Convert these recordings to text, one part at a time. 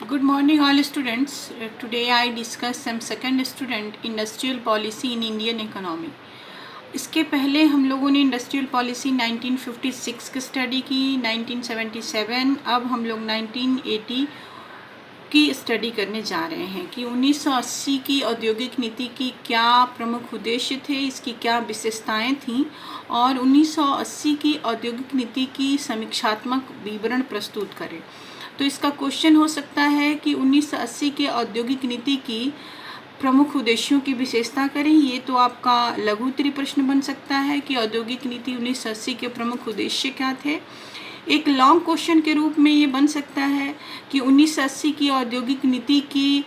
Good morning, all students. Today I discuss some second student industrial policy in Indian economy. इसके पहले हम लोगों ने इंडस्ट्रियल पॉलिसी 1956 की स्टडी की, 1977, अब हम लोग 1980 की स्टडी करने जा रहे हैं कि 1980 की औद्योगिक नीति की क्या प्रमुख उद्देश्य थे, इसकी क्या विशेषताएं थीं और 1980 की औद्योगिक नीति की समीक्षात्मक विवरण प्रस्तुत करें। तो इसका क्वेश्चन हो सकता है कि 1980 के औद्योगिक नीति की प्रमुख उद्देश्यों की विशेषता करें। ये तो आपका लघु उत्तरीय प्रश्न बन सकता है कि औद्योगिक नीति 1980 के प्रमुख उद्देश्य क्या थे। एक लॉन्ग क्वेश्चन के रूप में ये बन सकता है कि 1980 की औद्योगिक नीति की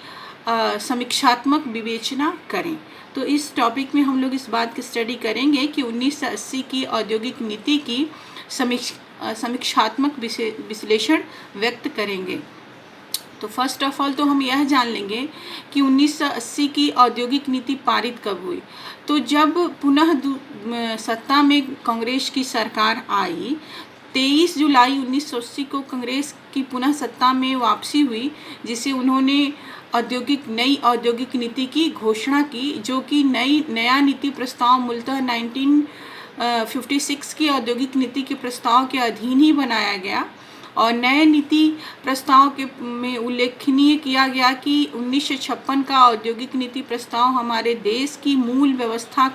समीक्षात्मक विवेचना करें। तो इस टॉपिक में हम लोग इस बात की स्टडी करेंगे कि 1980 की औद्योगिक नीति की समीक्षात्मक विश्लेषण व्यक्त करेंगे। तो फर्स्ट ऑफ ऑल तो हम यह जान लेंगे कि 1980 की औद्योगिक नीति पारित कब हुई। तो जब पुनः सत्ता में कांग्रेस की सरकार आई, 23 जुलाई 1980 को कांग्रेस की पुनः सत्ता में वापसी हुई, जिसे उन्होंने नई औद्योगिक नीति की घोषणा की, जो कि नया नीति प्रस्ताव मूलतः 1956 की औद्योगिक नीति के प्रस्ताव के अधीन ही बनाया गया। और नए नीति प्रस्ताव के में उल्लेखनीय किया गया कि 1956 का औद्योगिक नीति प्रस्ताव हमारे देश की मूल व्यवस्था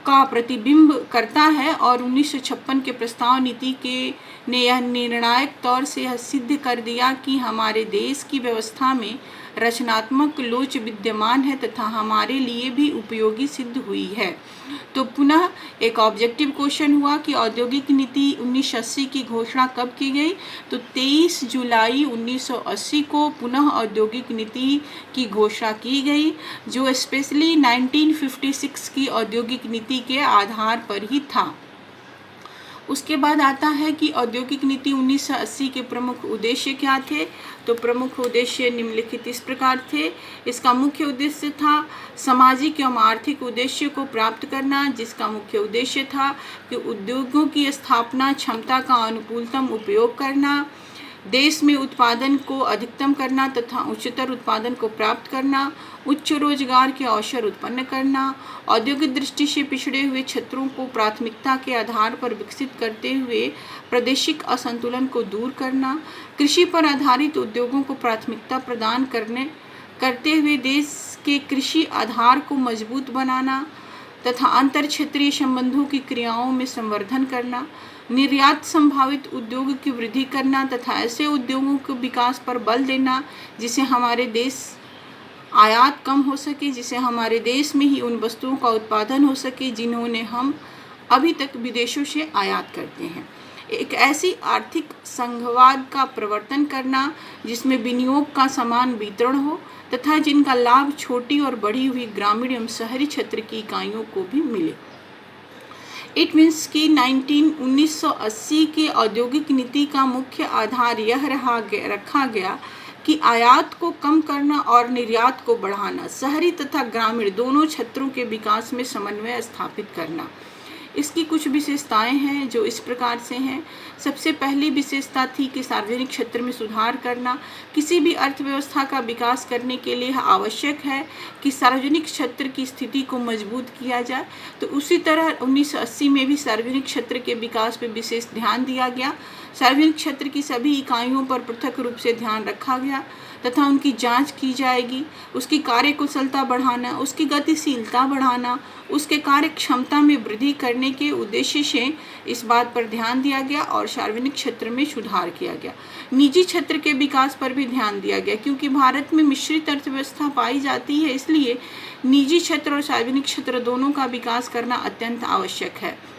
का प्रतिबिंब करता है और 1956 के प्रस्ताव नीति ने यह निर्णायक तौर से यह सिद्ध कर दिया कि हमारे देश की व्यवस्था में रचनात्मक लोच विद्यमान है तथा हमारे लिए भी उपयोगी सिद्ध हुई है। तो पुनः एक ऑब्जेक्टिव क्वेश्चन हुआ कि औद्योगिक नीति 1980 की घोषणा कब की गई। तो 23 जुलाई 1980 को पुनः औद्योगिक नीति की घोषणा की गई, जो स्पेशली 1956 की औद्योगिक नीति के आधार पर ही था। उसके बाद आता है कि औद्योगिक नीति 1980 के प्रमुख उद्देश्य क्या थे। तो प्रमुख उद्देश्य निम्नलिखित इस प्रकार थे। इसका मुख्य उद्देश्य था सामाजिक एवं आर्थिक उद्देश्य को प्राप्त करना, जिसका मुख्य उद्देश्य था कि उद्योगों की स्थापना क्षमता का अनुकूलतम उपयोग करना, देश में उत्पादन को अधिकतम करना तथा उच्चतर उत्पादन को प्राप्त करना, उच्च रोजगार के अवसर उत्पन्न करना, औद्योगिक दृष्टि से पिछड़े हुए क्षेत्रों को प्राथमिकता के आधार पर विकसित करते हुए प्रादेशिक असंतुलन को दूर करना, कृषि पर आधारित उद्योगों को प्राथमिकता प्रदान करते हुए देश के कृषि आधार को मजबूत बनाना तथा अंतर क्षेत्रीय संबंधों की क्रियाओं में संवर्धन करना, निर्यात संभावित उद्योग की वृद्धि करना तथा ऐसे उद्योगों के विकास पर बल देना जिससे हमारे देश आयात कम हो सके, जिससे हमारे देश में ही उन वस्तुओं का उत्पादन हो सके जिन्होंने हम अभी तक विदेशों से आयात करते हैं। एक ऐसी आर्थिक संघवाद का प्रवर्तन करना जिसमें विनियोग का समान वितरण हो तथा जिनका लाभ छोटी और बढ़ी हुई ग्रामीण एवं शहरी क्षेत्र की इकाइयों को भी मिले। इट मीन्स कि 1980 की औद्योगिक नीति का मुख्य आधार यह रखा गया कि आयात को कम करना और निर्यात को बढ़ाना, शहरी तथा ग्रामीण दोनों क्षेत्रों के विकास में समन्वय स्थापित करना। इसकी कुछ विशेषताएं हैं जो इस प्रकार से हैं। सबसे पहली विशेषता थी कि सार्वजनिक क्षेत्र में सुधार करना। किसी भी अर्थव्यवस्था का विकास करने के लिए आवश्यक है कि सार्वजनिक क्षेत्र की स्थिति को मजबूत किया जाए। तो उसी तरह 1980 में भी सार्वजनिक क्षेत्र के विकास पर विशेष ध्यान दिया गया। सार्वजनिक क्षेत्र की सभी इकाइयों पर पृथक रूप से ध्यान रखा गया तथा उनकी जांच की जाएगी। उसकी कार्यकुशलता बढ़ाना, उसकी गतिशीलता बढ़ाना, उसके कार्य क्षमता में वृद्धि करने के उद्देश्य से इस बात पर ध्यान दिया गया और सार्वजनिक क्षेत्र में सुधार किया गया। निजी क्षेत्र के विकास पर भी ध्यान दिया गया, क्योंकि भारत में मिश्रित अर्थव्यवस्था पाई जाती है, इसलिए निजी क्षेत्र और सार्वजनिक क्षेत्र दोनों का विकास करना अत्यंत आवश्यक है।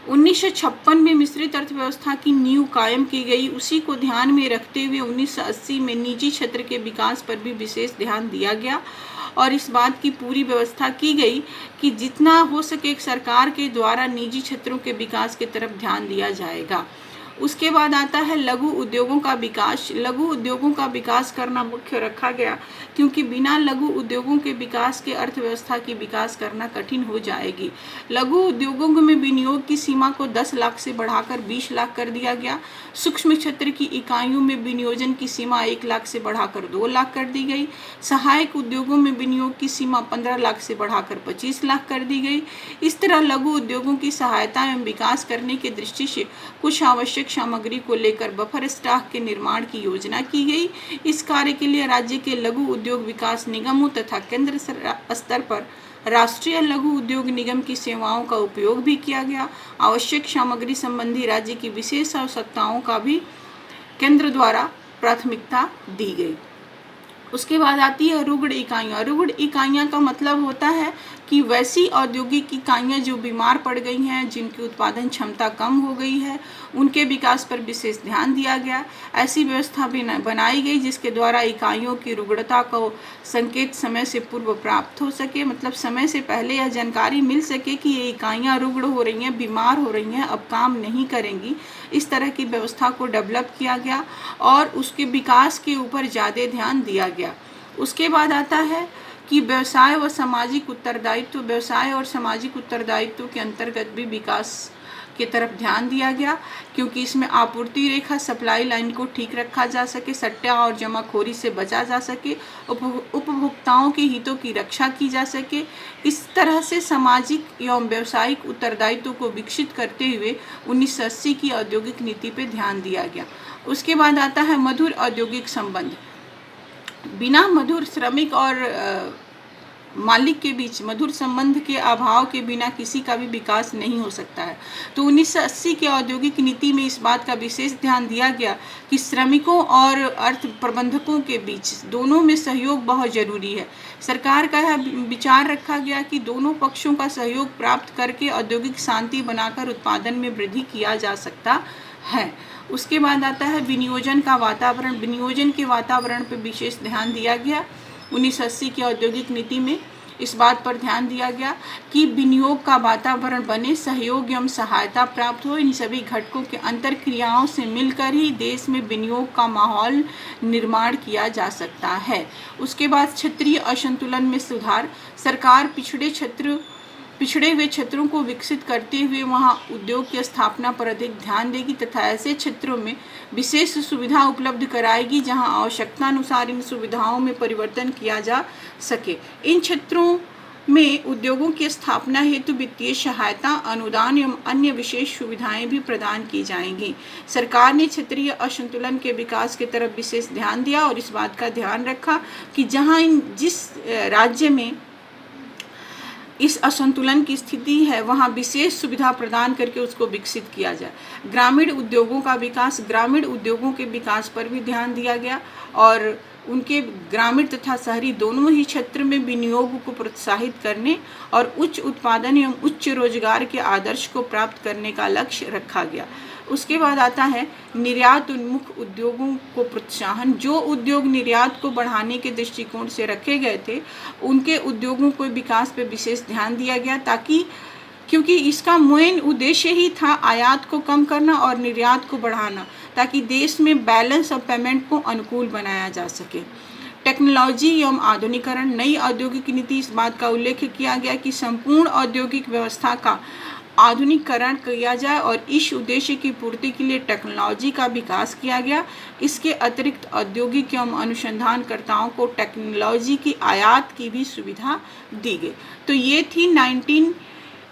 1956 में मिश्रित अर्थव्यवस्था की नींव कायम की गई। उसी को ध्यान में रखते हुए 1980 में निजी क्षेत्र के विकास पर भी विशेष ध्यान दिया गया और इस बात की पूरी व्यवस्था की गई कि जितना हो सके सरकार के द्वारा निजी क्षेत्रों के विकास की तरफ ध्यान दिया जाएगा। उसके बाद आता है लघु उद्योगों का विकास। लघु उद्योगों का विकास करना मुख्य रखा गया, क्योंकि बिना लघु उद्योगों के विकास के अर्थव्यवस्था की विकास करना कठिन हो जाएगी। लघु उद्योगों में विनियोग की सीमा को 10 लाख से बढ़ाकर 20 लाख कर दिया गया। सूक्ष्म क्षेत्र की इकाइयों में विनियोजन की सीमा 1 लाख से बढ़ाकर 2 लाख कर दी गई। सहायक उद्योगों में विनियोग की सीमा 15 लाख से बढ़ाकर 25 लाख कर दी गई। इस तरह लघु उद्योगों की सहायता एवं विकास करने की दृष्टि से कुछ आवश्यक सामग्री को लेकर बफर स्टॉक के निर्माण की योजना की गई। इस कार्य के लिए राज्य के लघु उद्योग विकास निगमों तथा केंद्र स्तर पर राष्ट्रीय लघु उद्योग निगम की सेवाओं का उपयोग भी किया गया। आवश्यक सामग्री संबंधी राज्य की विशेष आवश्यकताओं का भी केंद्र द्वारा प्राथमिकता दी गई। उसके बाद आती है रुग्ण इकाइयाँ। रुग्ण इकाइयाँ का मतलब होता है कि वैसी औद्योगिक इकाइयाँ जो बीमार पड़ गई हैं, जिनकी उत्पादन क्षमता कम हो गई है, उनके विकास पर विशेष ध्यान दिया गया। ऐसी व्यवस्था भी बनाई गई जिसके द्वारा इकाइयों की रुग्णता को संकेत समय से पूर्व प्राप्त हो सके, मतलब समय से पहले यह जानकारी मिल सके कि ये इकाइयाँ रुग्ण हो रही हैं, बीमार हो रही हैं, अब काम नहीं करेंगी। इस तरह की व्यवस्था को डेवलप किया गया और उसके विकास के ऊपर ज़्यादा ध्यान दिया गया। उसके बाद आता है कि व्यवसाय व सामाजिक उत्तरदायित्व। व्यवसाय और सामाजिक उत्तरदायित्व के अंतर्गत भी विकास की तरफ ध्यान दिया गया, क्योंकि इसमें आपूर्ति रेखा सप्लाई लाइन को ठीक रखा जा सके, सट्टा और जमाखोरी से बचा जा सके, उपभोक्ताओं के हितों की रक्षा की जा सके। इस तरह से सामाजिक एवं व्यावसायिक उत्तरदायित्व को विकसित करते हुए 1980 की औद्योगिक नीति पर ध्यान दिया गया। उसके बाद आता है मधुर औद्योगिक संबंध। बिना मधुर श्रमिक और मालिक के बीच मधुर संबंध के अभाव के बिना किसी का भी विकास नहीं हो सकता है। तो 1980 के औद्योगिक नीति में इस बात का विशेष ध्यान दिया गया कि श्रमिकों और अर्थ प्रबंधकों के बीच दोनों में सहयोग बहुत जरूरी है। सरकार का यह विचार रखा गया कि दोनों पक्षों का सहयोग प्राप्त करके औद्योगिक शांति बनाकर उत्पादन में वृद्धि किया जा सकता है। उसके बाद आता है विनियोजन का वातावरण। विनियोजन के वातावरण पर विशेष ध्यान दिया गया। 1980 की औद्योगिक नीति में इस बात पर ध्यान दिया गया कि विनियोग का वातावरण बने, सहयोग एवं सहायता प्राप्त हो। इन सभी घटकों के अंतर क्रियाओं से मिलकर ही देश में विनियोग का माहौल निर्माण किया जा सकता है। उसके बाद क्षेत्रीय असंतुलन में सुधार। सरकार पिछड़े हुए क्षेत्रों को विकसित करते हुए वहां उद्योग की स्थापना पर अधिक ध्यान देगी तथा ऐसे क्षेत्रों में विशेष सुविधा उपलब्ध कराएगी जहां आवश्यकता अनुसार इन सुविधाओं में परिवर्तन किया जा सके। इन क्षेत्रों में उद्योगों की स्थापना हेतु वित्तीय सहायता, अनुदान एवं अन्य विशेष सुविधाएं भी प्रदान की जाएंगी। सरकार ने क्षेत्रीय असंतुलन के विकास की तरफ विशेष ध्यान दिया और इस बात का ध्यान रखा कि जिस राज्य में इस असंतुलन की स्थिति है वहाँ विशेष सुविधा प्रदान करके उसको विकसित किया जाए। ग्रामीण उद्योगों का विकास। ग्रामीण उद्योगों के विकास पर भी ध्यान दिया गया और उनके ग्रामीण तथा शहरी दोनों ही क्षेत्र में विनियोग को प्रोत्साहित करने और उच्च उत्पादन एवं उच्च रोजगार के आदर्श को प्राप्त करने का लक्ष्य रखा गया। उसके बाद आता है निर्यात उन्मुख उद्योगों को प्रोत्साहन। जो उद्योग निर्यात को बढ़ाने के दृष्टिकोण से रखे गए थे, उनके उद्योगों को विकास पर विशेष ध्यान दिया गया क्योंकि इसका मेन उद्देश्य ही था आयात को कम करना और निर्यात को बढ़ाना, ताकि देश में बैलेंस ऑफ पेमेंट को अनुकूल बनाया जा सके। टेक्नोलॉजी एवं आधुनिकीकरण। नई औद्योगिक नीति इस बात का उल्लेख किया गया कि संपूर्ण औद्योगिक व्यवस्था का आधुनिकीकरण किया जाए और इस उद्देश्य की पूर्ति के लिए टेक्नोलॉजी का विकास किया गया। इसके अतिरिक्त औद्योगिक एवं अनुसंधानकर्ताओं को टेक्नोलॉजी की आयात की भी सुविधा दी गई। तो ये थी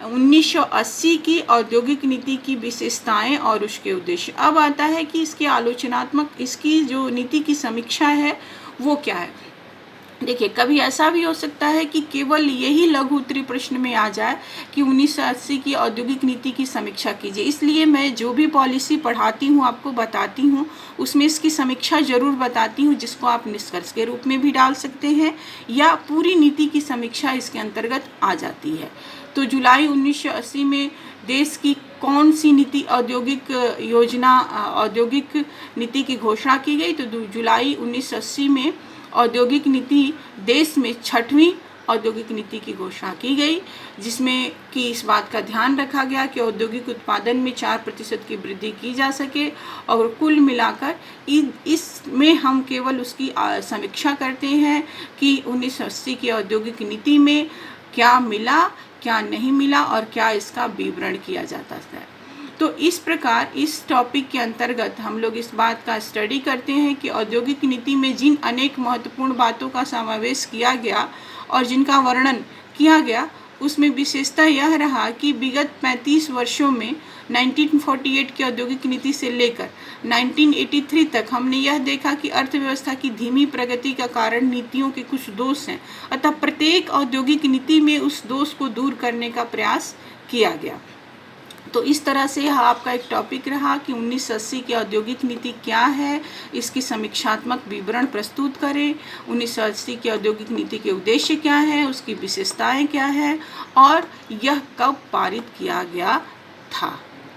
1980 की औद्योगिक नीति की विशेषताएं और उसके उद्देश्य। अब आता है कि इसकी जो नीति की समीक्षा है वो क्या है। देखिए, कभी ऐसा भी हो सकता है कि केवल यही लघु उत्तरीय प्रश्न में आ जाए कि 1980 की औद्योगिक नीति की समीक्षा कीजिए। इसलिए मैं जो भी पॉलिसी पढ़ाती हूँ, आपको बताती हूँ, उसमें इसकी समीक्षा जरूर बताती हूँ, जिसको आप निष्कर्ष के रूप में भी डाल सकते हैं या पूरी नीति की समीक्षा इसके अंतर्गत आ जाती है। तो जुलाई 1980 में देश की कौन सी नीति औद्योगिक नीति की घोषणा की गई? तो जुलाई 1980 में औद्योगिक नीति देश में 6वीं औद्योगिक नीति की घोषणा की गई, जिसमें कि इस बात का ध्यान रखा गया कि औद्योगिक उत्पादन में 4% की वृद्धि की जा सके। और कुल मिलाकर इसमें हम केवल उसकी समीक्षा करते हैं कि 1980 की औद्योगिक नीति में क्या मिला, क्या नहीं मिला और क्या इसका विवरण किया जाता है। तो इस प्रकार इस टॉपिक के अंतर्गत हम लोग इस बात का स्टडी करते हैं कि औद्योगिक नीति में जिन अनेक महत्वपूर्ण बातों का समावेश किया गया और जिनका वर्णन किया गया, उसमें विशेषता यह रहा कि विगत 35 वर्षों में 1948 की औद्योगिक नीति से लेकर 1983 तक हमने यह देखा कि अर्थव्यवस्था की धीमी प्रगति का कारण नीतियों के कुछ दोष हैं, अतः प्रत्येक औद्योगिक नीति में उस दोष को दूर करने का प्रयास किया गया। तो इस तरह से यह आपका एक टॉपिक रहा कि 1980 की औद्योगिक नीति क्या है, इसकी समीक्षात्मक विवरण प्रस्तुत करें। 1980 की औद्योगिक नीति के उद्देश्य क्या है, उसकी विशेषताएं क्या है और यह कब पारित किया गया था।